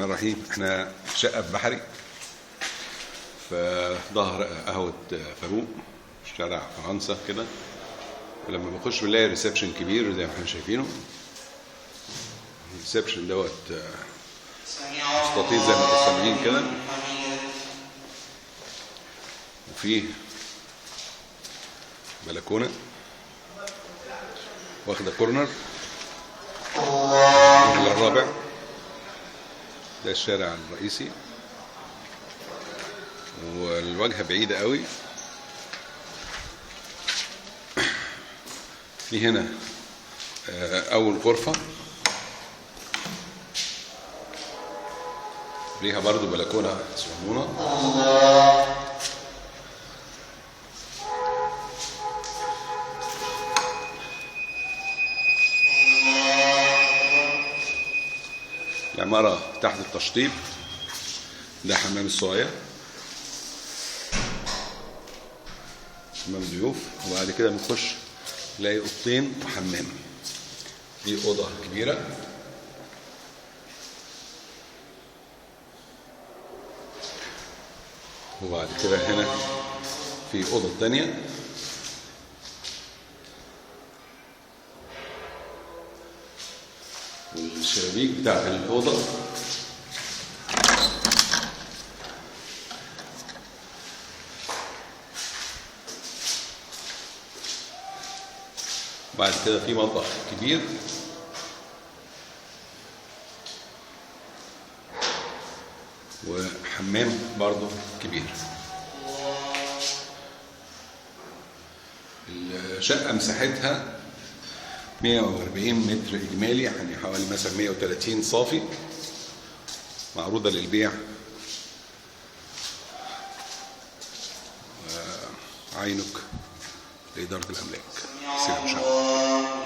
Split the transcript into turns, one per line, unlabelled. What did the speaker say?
الرحيم. احنا شقه في بحري في ظهر قهوه فاروق شارع فرنسا كده. ولما بنخش بنلاقي ريسبشن كبير زي ما احنا شايفينه. الريسبشن دوت مستطيل زي ما انتم سامعين كده، وفيه بلكونه واخده كورنر الرابع. ده الشارع الرئيسي والواجهة بعيدة قوي. في هنا أول غرفة ليها برضو بلكونة صغنونة. العمارة تحت التشطيب. ده حمام الصغير، حمام ضيوف. وبعد كده بنخش نلاقي اوضتين وحمام. دي اوضه كبيره، وبعد كده هنا في اوضه تانيه. والشبابيك بتاعت الاوضه بعد كده في مطبخ كبير، وحمام برضو كبير. الشقة مساحتها 140 متر إجمالي، يعني حوالي مثلا 130 صافي، معروضة للبيع. عينك لإدارة الأملاك. سلام.